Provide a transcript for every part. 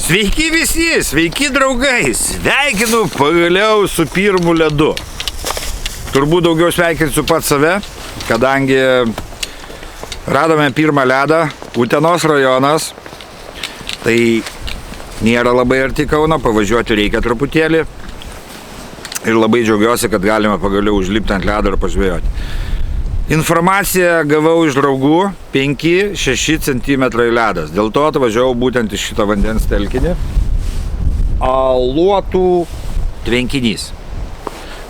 Sveiki visi, sveiki draugai, sveikinu pagaliau su pirmu ledu. Turbūt daugiau sveikinsiu pats save, kadangi radome pirmą ledą, Utenos rajonas. Tai nėra labai arti Kauno, pavažiuoti reikia truputėlį. Ir labai džiaugiuosi, kad galime pagaliau užlipti ant ledo ir pažvejoti. Informaciją gavau iš draugų, 5-6 cm ledas. Dėl to atvažiavau būtent iš šito vandens telkinį. Luotų tvenkinys.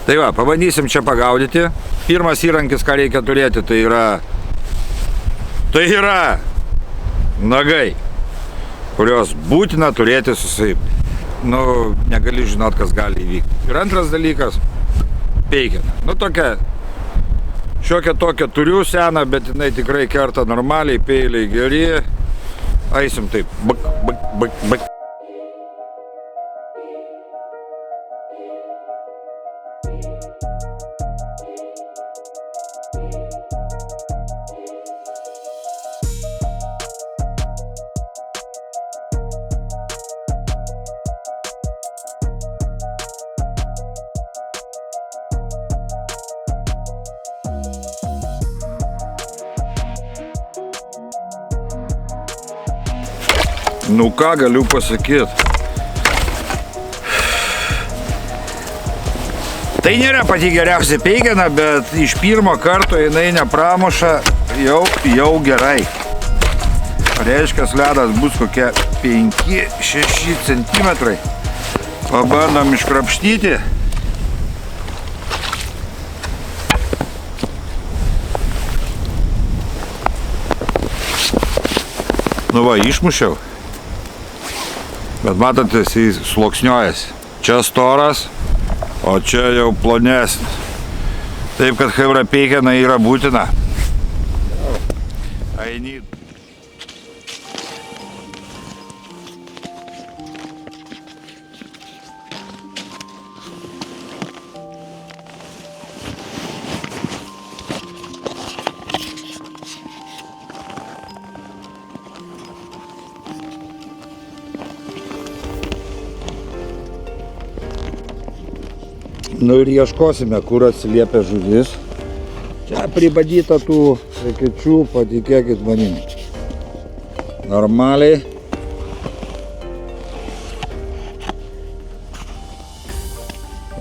Tai va, pabandysim čia pagaudyti. Pirmas įrankis, ką reikia turėti, tai yra nagai, kurios būtina turėti su savimi. Negali žinot, kas gali įvykti. Ir antras dalykas, peikena. Tokia šiokią tokią turiu seną, bet jinai tikrai kerta normaliai, peiliai geri. Eisim taip, bak, bak, bak, bak. Ką galiu pasakyti? Tai nėra pati geriausia peikena, bet iš pirmo karto jinai nepramuša jau gerai. Reiškia, ledas bus kokie 5-6 cm. Pabandom iškrapštyti. Išmušiau. Bet matot, jis sluoksniuojasi. Čia storas, o čia jau plonesnis. Taip, kad chebra peikena yra būtina. Eini. Ir ieškosime, kur atsiliepia žuvis. Čia pribadyta tų rekečių, patikėkit manim. Normaliai.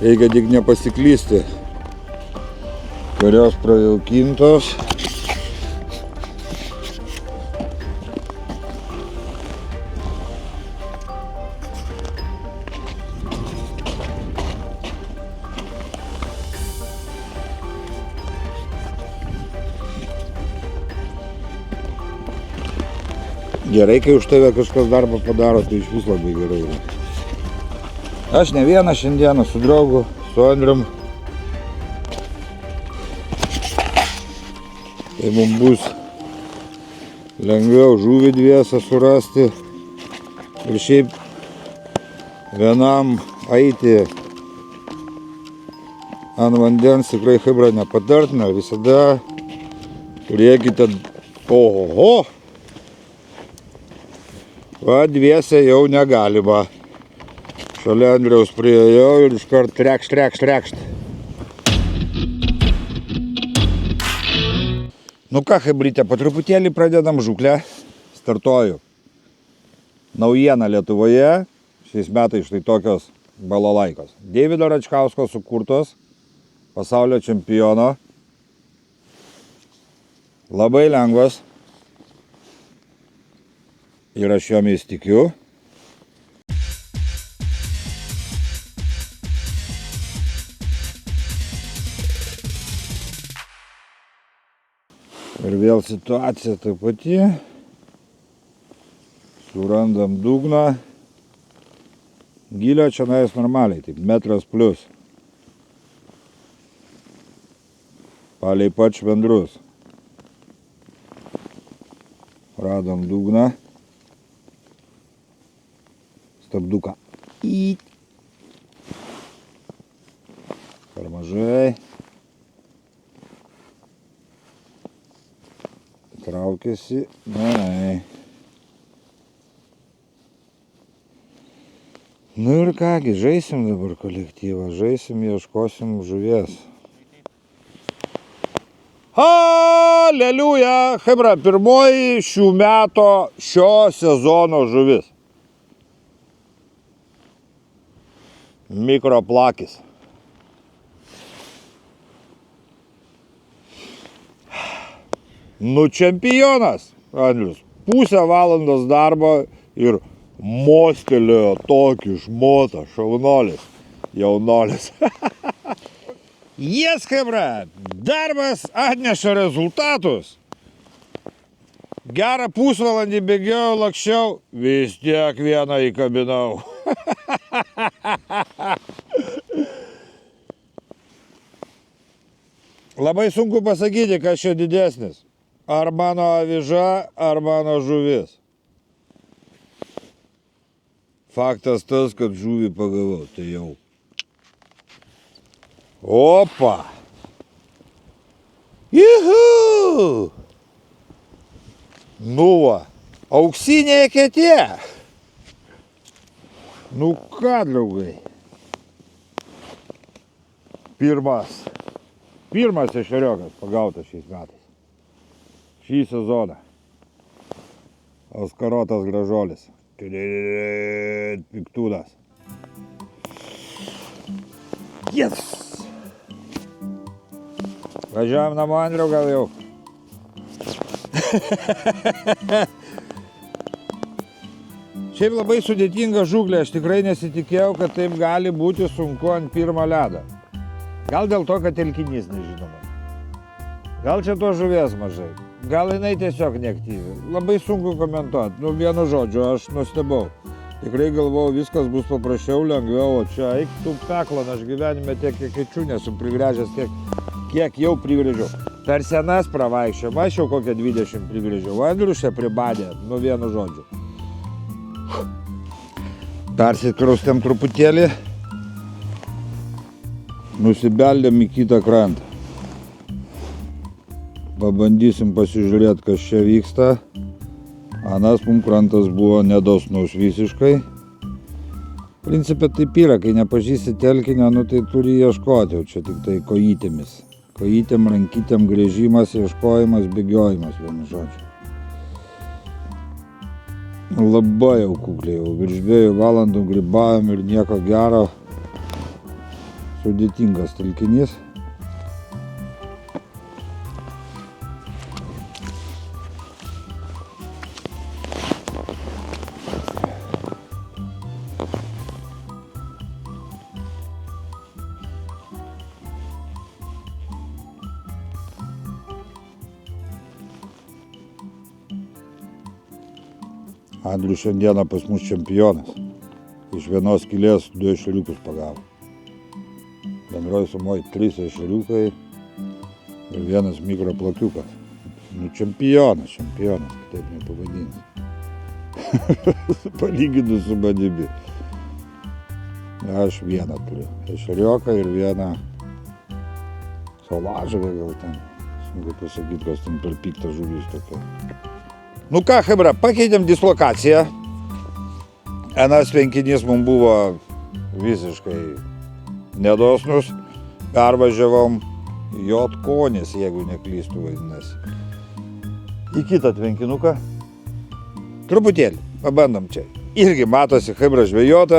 Reikia tik nepasiklysti. Kurios prajaukintos. Gerai, kai už tave kažkas darbą padaro, tai iš vis labai gerai yra. Aš ne vieną šiandieną su draugu, su Andrium. Tai mums bus lengviau žuvį dviesą surasti. Ir šiaip vienam eiti ant vandens tikrai chebra nepatartina. Visada turėkite oho. Va, dviese jau negalima. Šalia Andriaus priėjau ir iškart trekšt. Ką, chebrytė, po truputėlį pradedam žuklę. Startuoju. Naujiena Lietuvoje. Šiais metais štai tokios balalaikos. Deivido Račkausko sukurtos. Pasaulio čempiono. Labai lengvas. Ir aš jomis tikiu. Ir vėl situacija ta pati. Surandam dugną. Gylio čia nais normaliai, taip metras plus. Palei pat švendrus. Radom dugną. Stabduką. Per mažai. Traukiasi. Nu ir kągi, žaisim dabar kolektyvą, žaisim, ieškosim žuvies. Aleliuja, chebra, pirmoji šių metų šio sezono žuvis. Mikroplakis. Nu čempionas, Andrius, pusę valandos darbo ir mostelėjo tokį šmotą, šaunolis, jaunolis. Jes, chebra, darbas atneša rezultatus. Gerą pusvalandį bėgiau, lakščiau, vis tiek vieną įkabinau. Labai sunku pasakyti, kas čia didesnis. Ar mano aviža, ar mano žuvis. Faktas tas, kad žuvį pagavau, tai jau. Opa! Juhu! Nu va, auksinė eketė. Nu ką, draugai. Pirmas ešeriokas pagautas šiais metais. Šį sezoną. Oskarotas gražuolis. Piktūnas. Yes! Važiuojam namo, Andriau, gal jau. Šiaip labai sudėtinga žūklė, aš tikrai nesitikėjau, kad taip gali būti sunku ant pirmo ledo. Gal dėl to, kad telkinys nežinoma. Gal čia to žuvies mažai. Gal jinai tiesiog neaktyvi. Labai sunku komentuoti. Nu, vienu žodžiu, aš nustebau. Tikrai galvojau, viskas bus paprasčiau, lengviau, o čia eik tu peklan, aš gyvenime tiek ekečių nesu prigręžęs, kiek jau prigrėžiau. Per senas pravaikščiam, aš jau kokią 20 prigrėžiau. Andrius čia pribadė, nu vienu žodžiu. Persikraustėm truputėlį. Nusibeldėm į kitą krantą. Pabandysim pasižiūrėti, kas čia vyksta. Anas mum krantas buvo nedosnus visiškai. Principė taip yra, kai nepažįsti telkinio, nu tai turi ieškoti, o čia tik tai kojytėmis. Kojytėm, rankytėm grėžimas, ieškojimas, bėgiojimas, vienu žodžiu. Labai jau kukliai, jau virš 2 valandų grybavom ir nieko gero. Sudėtingas telkinys. Andrius šiandieną pas mus čempionas. Iš vienos skylės 2 ešeriukus pagavo. Bendroji sumoj 3 ešeriukai ir 1 mikroplakiukas. Nu čempionas, kitaip nepavadinęs. Palyginus su manimi. Aš vieną turiu. Ešerioką ir 1 salažavę gal ten. Sunku pasakyti, kas ten per piktą žuvis tokia. Nu ką, chebra, pakeitėm dislokaciją. Anas tvenkinys mums buvo visiškai nedosnus. Pervažiavom Jotkonis, jeigu neklystų vadinasi. Į kitą tvenkinuką. Truputėlį, pabandom čia. Irgi matosi, chebra žvejota,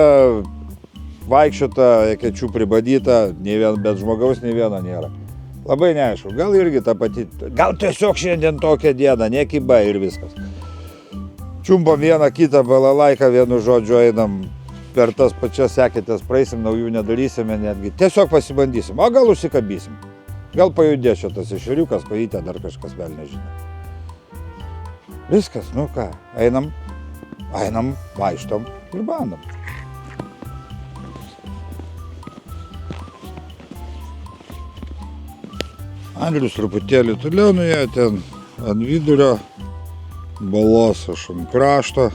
vaikščiota, ekečių pribadyta, bet žmogaus nei vieno nėra. Labai neaišku, gal irgi ta pati, gal tiesiog šiandien tokia diena, nekiba ir viskas. Čiumpam vieną kitą balalaiką, vienu žodžiu einam per tas pačias eketės, praeisim, naujų nedarysime netgi. Tiesiog pasibandysim, o gal užsikabysim. Gal pajudės šitas ešeriukas, kojytė, dar kažkas vėl nežino. Viskas, nu ką, einam, vaikštom ir bandom. Andrius truputėlį toliau nuėjo ten ant vidurio balos, aš ant krašto.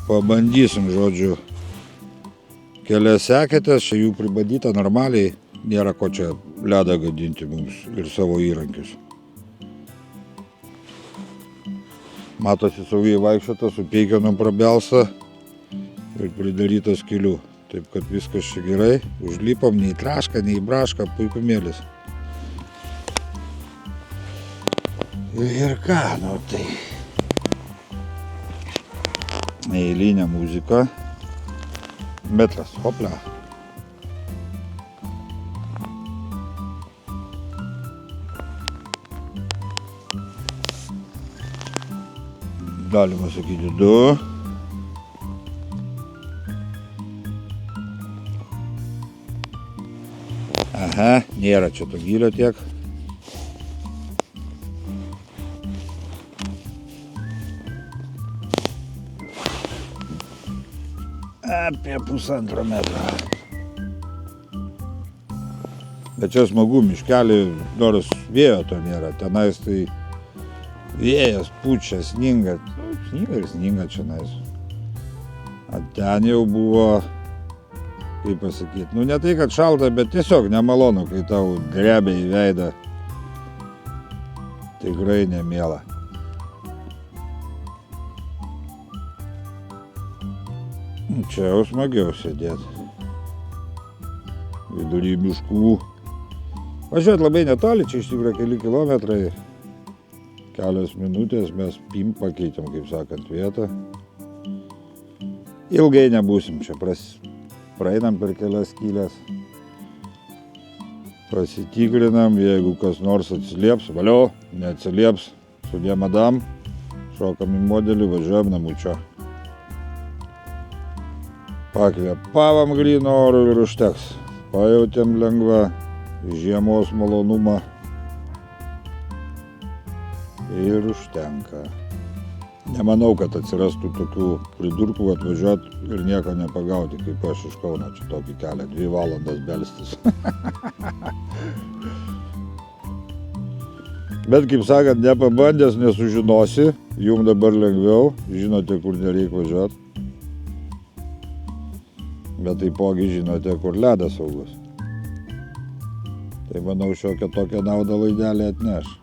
Pabandysim, žodžiu, kelias eketės, čia jų pribadyta normaliai, nėra ko čia ledą gadinti mums ir savo įrankius. Matosi saugiai vaikščiota, su peikionu prabelsa ir pridaryta skylių. Taip kad viskas čia gerai. Užlipom nei trašką, nei brašką, puikumėlis. Ir ką, nu tai. Neeilinė muzika. Metras, hopla. Galima sakyti 2. Aha, nėra čia to gylio tiek. Apie 1,5 metro. Bet čia smagu, miškelį, nors vėjo to nėra. Tenais tai vėjas pučia, sninga. Sninga ir sninga čia nais. O ten jau buvo, kaip pasakyti, nu ne tai, kad šalta, bet tiesiog nemalonu, kai tau drebia į veidą. Tikrai nemiela. Čia jau smagiau sėdėti. Vidury miškų. Važiuot labai netoli, čia iš tikrųjų keli kilometrai. Kelios minutės mes pakeitėm, kaip sakant, vietą. Ilgai nebūsim čia, praeinam per kelias skylės. Pasitikrinam, jeigu kas nors atsilieps, valio, neatsilieps, sudė madam, šokam į modelį, važiuojam namučio. Pakvėpavam gryno oro ir užteks. Pajautėm lengvą žiemos malonumą. Ir užtenka. Nemanau, kad atsirastų tokių pridurkų atvažiuot ir nieko nepagauti, kaip aš iš Kauno čia tokį kelią, 2 valandas belstis. Bet, kaip sakant, nepabandęs nesužinosi, jums dabar lengviau, žinote, kur nereikia važiuoti. Bet taipogi žinote, kur ledas saugus. Tai manau, šiokią tokią naudą laidelį atneš.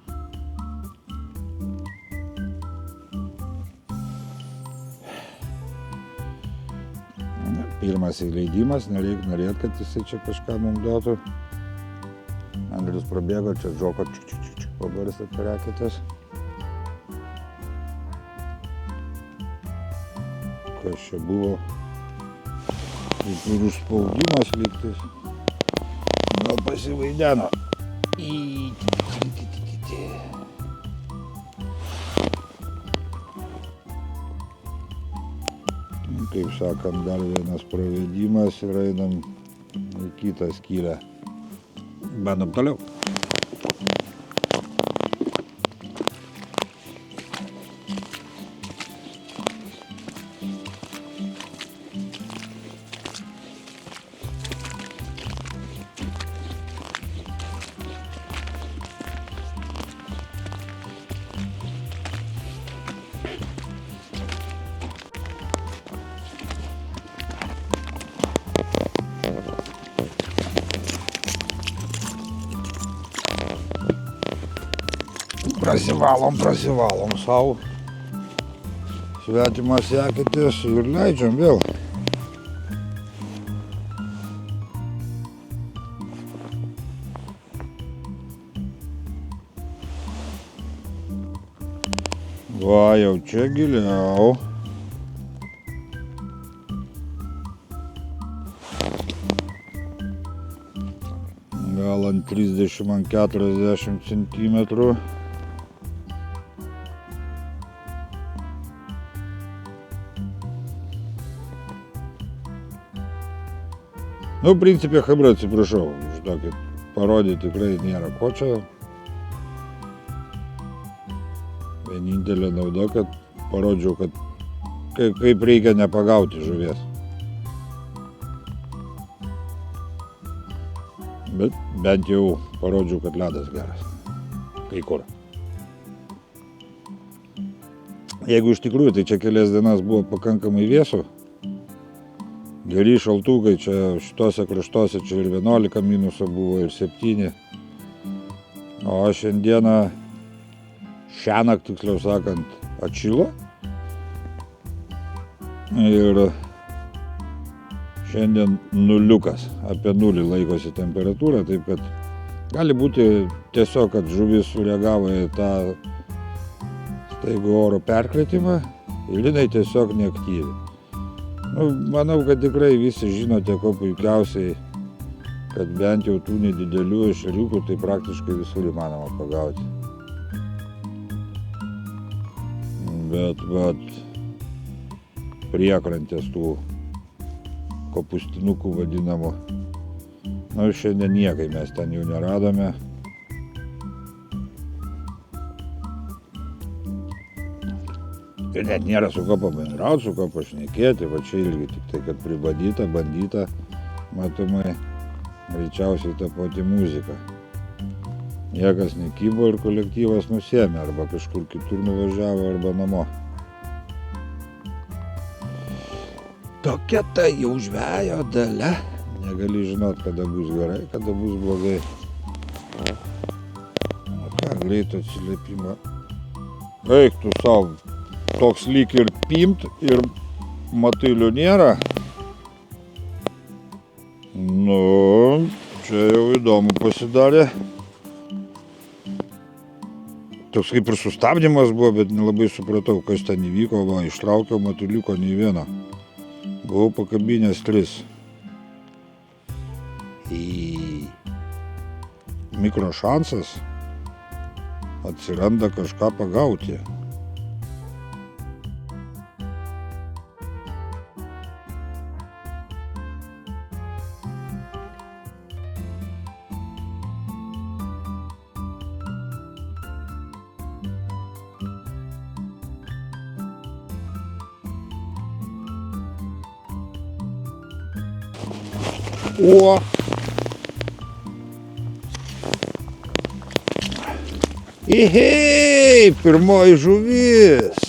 Pirmas įleidimas, nereikia norėti, kad jisai čia kažką mums duotų. Andrius prabėgo, čia džoko pabarstė perekitas. Kas čia buvo? Ir užspaudimas lygtais. Gal pasivaideno. Kaip sakant, dar vienas pravedimas ir einam į kitą skylę. Bandom toliau. Prasivalom savo svetimas eketės ir leidžiam vėl. Va, jau čia giliau. Gal ant 30 ant 40 centimetrų. Nu, principė, chebra, atsiprašau, už tokį parodyti tikrai nėra ko čia. Vienintelė nauda, kad parodžiau, kad kaip reikia nepagauti žuvies. Bet bent jau parodžiau, kad ledas geras. Kai kur. Jeigu iš tikrųjų, tai čia kelias dienas buvo pakankamai vėsu. Geri šaltukai, čia šitose kraštuose čia ir 11 minusų buvo, ir 7. O šiandieną, šiąnakt, tiksliau sakant, atšilo. Ir Šiandien nuliukas, apie nulį laikosi temperatūra, taip kad gali būti tiesiog, kad žuvis sureagavo į tą staigų oro perkritimą ir jinai tiesiog neaktyvi. Manau, kad tikrai visi žinote, ko puikiausiai, kad bent jau tų nedidelių ešeriukų tai praktiškai visur įmanoma pagauti. Bet priekrantės tų kopustinukų vadinamų, šiandien niekai mes ten jų neradome. Ir net nėra su ko pabendrauti, su ko pašnekėti, va čia irgi tik tai, kad pribadyta, bandyta, matomai, greičiausiai ta pati muzika. Niekas nekybo ir kolektyvas nusėmė, arba kažkur kitur nuvažiavo, arba namo. Tokia tai jau žvejo dalia. Negali žinot, kada bus gerai, kada bus blogai. Ką, greito atsiliepimą. Eik tu savo, toks lyg ir pimt, ir matailių nėra. Čia jau įdomu pasidarė. Toks kaip ir sustabdymas buvo, bet nelabai supratau, kas ten įvyko. Va, ištraukiau matailiuko nei vieno. Buvau pakabinęs 3. Mikrošansas atsiranda kažką pagauti. O! Ihei, pirmoji žuvis.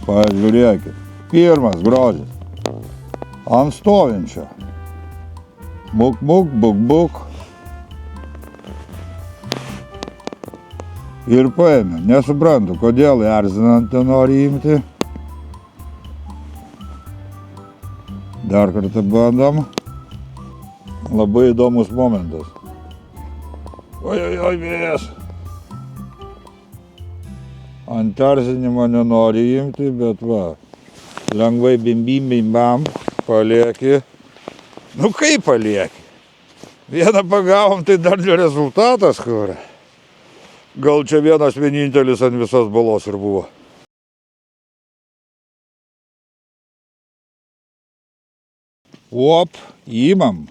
Pažiūrėkit, pirmas grožis. Ant stovinčio. Buk, buk, buk, buk. Ir paėmė. Nesuprantu, kodėl erzinant nenori imti. Dar kartą bandom. Labai įdomus momentas. Oi, vėjas. Ant erzinimo nenori imti, bet va. Lengvai bim bam, palieki. Kaip palieki? Vieną pagavom, tai dar ne rezultatas, kur. Gal čia vienas vienintelis ant visos balos ir buvo. Op, įmam.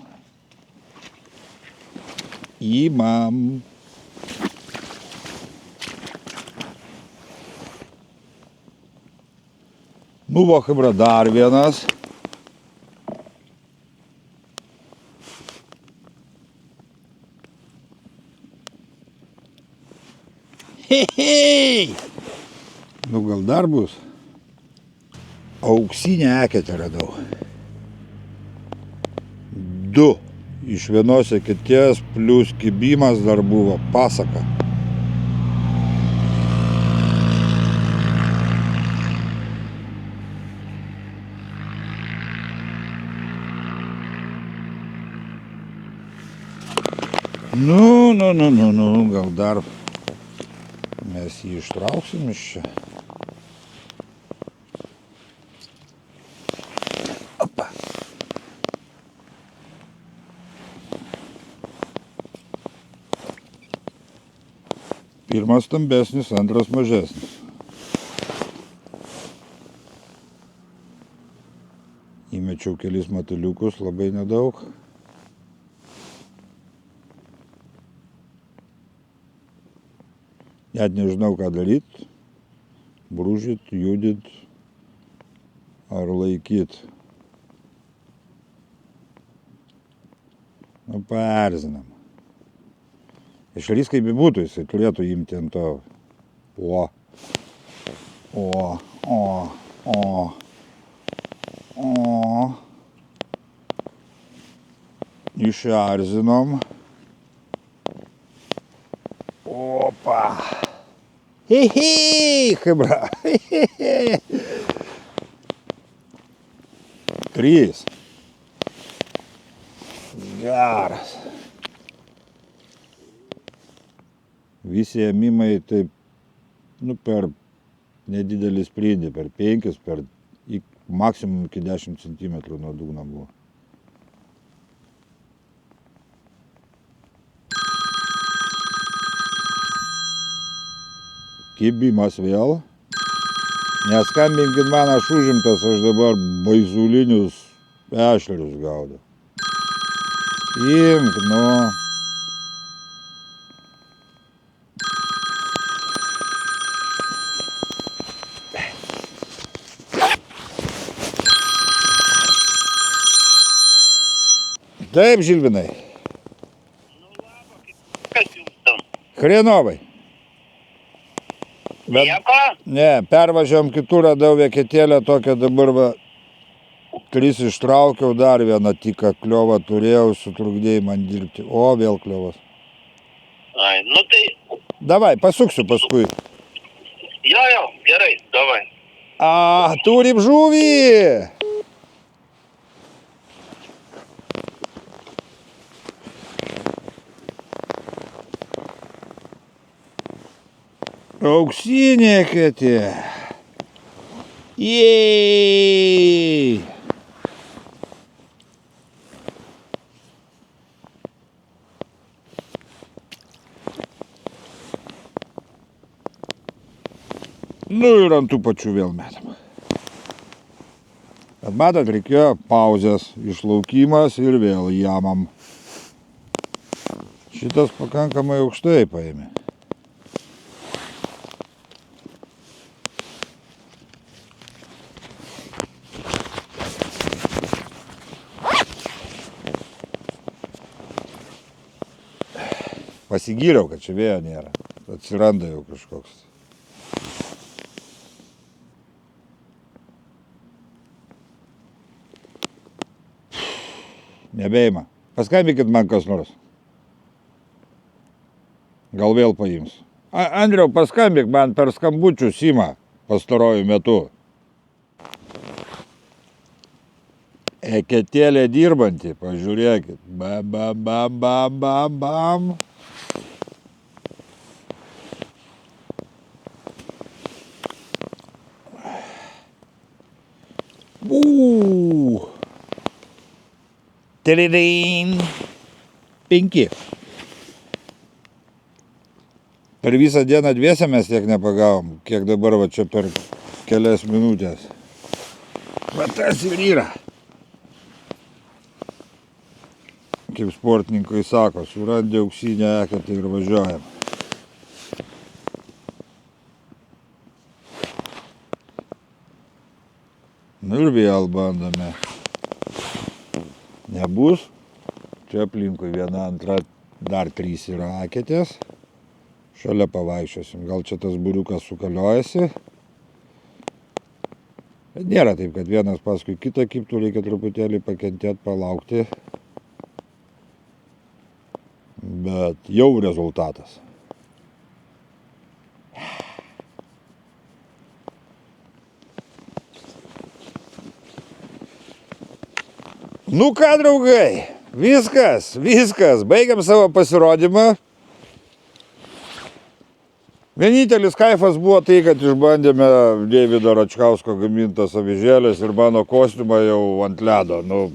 Va, chebra, dar vienas. Hei! Gal dar bus? Auksinę eketę radau. 2 iš vienos eketės plius kibimas dar buvo pasaka. Gal dar mes jį ištrauksim iš čia. Opa. Pirmas stambesnis, antras mažesnis. Įmečiau kelis mataliukus, labai nedaug. Net nežinau, ką daryt. Brūžyt, judit ar laikyt. Paerzinam. Ešerys kaip bebūtų, jisai turėtų imti ant to. Išarzinom. Opa. Hei, chebra. 3. Geras. Visi ėmimai taip, per nedidelį sprindį, per 5, maksimum iki 10 cm nuo dugno buvo. Kibimas vėl. Neskambinkit man, aš užimtas, aš dabar baisulinius ešerius gaudau. Imk, nu. Taip, Žilvinai. Kas jums tam? Hrenovai. Nieko? Ne, pervažiavom kitur, radau veketėlę tokią, dabar 3 ištraukiau, dar vieną tiką kliovą turėjau, sutrukdėjai man dirbti. O, vėl kliovas. Ai, nu tai... Davai, pasuksiu paskui. Jo, gerai, davai. Turim žuvį! Auksinė ketė. Jei! Nu ir ant tų pačių vėl metam. Bet matot, reikėjo pauzės, išlaukimas ir vėl jamam. Šitas pakankamai aukštai paėmė. Pasigyriau, kad čia vėjo nėra. Atsiranda jau kažkoks. Nebeima. Paskambinkit man kas nors. Gal vėl paims. Andriau, paskambink man, per skambučius ima pastarojų metu. Eketėlė dirbanti, pažiūrėkit. Bam, bam, bam, bam, bam, bam. Tiririn. 5. Per visą dieną dviese mes tiek nepagavom, kiek dabar va čia per kelias minutės. Va tas ir yra. Kaip sportininkai sako, surandė auksinę eketę ir važiuojam. Nu ir vėl bandome. Nebus. Čia aplinkui 1, 2, dar 3 yra eketės. Šalia pavaikščiosim. Gal čia tas būriukas sukaliojasi. Bet nėra taip, kad vienas paskui kitą kibtų, reikia truputėlį pakentėti, palaukti. Bet jau rezultatas. Nu ką, draugai, viskas, baigiam savo pasirodymą. Vienintelis kaifas buvo tai, kad išbandėme Deivido Račkausko gamintas avižėlės ir mano kostiumą jau ant ledo. Nu,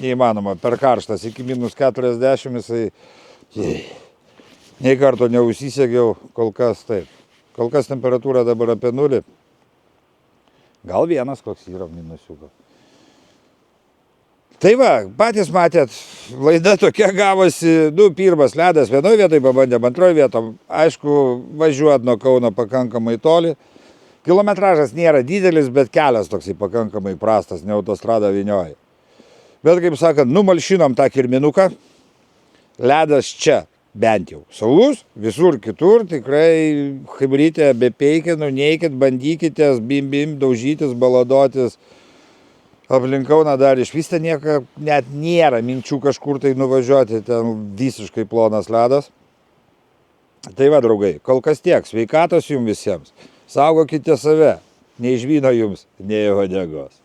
neįmanoma, per karštas, iki -40 jisai nei karto neužsisegiau, kol kas taip. Kol kas temperatūra dabar apie 0. Gal 1 koks yra minusiukas. Tai va, patys matėt, laida tokia gavosi, pirmas ledas vienoje vietoje pabandėm, antroje vietoje, aišku, važiuot nuo Kauno pakankamai toli. Kilometražas nėra didelis, bet kelias toksai pakankamai prastas, ne autostrada vynioja. Bet, kaip sakant, numalšinom tą kirminuką, ledas čia bent jau saulus, visur kitur, tikrai chibrytė be peikinų, neikit, bandykitės, bim, daužytis, baladotis. aplink Kauną dar išvis ten nieko, net nėra minčių kažkur tai nuvažiuoti, ten visiškai plonas ledas. Tai va, draugai, kol kas tiek, sveikatos jums visiems, saugokite save, nei žvyno jums, nei uodegos.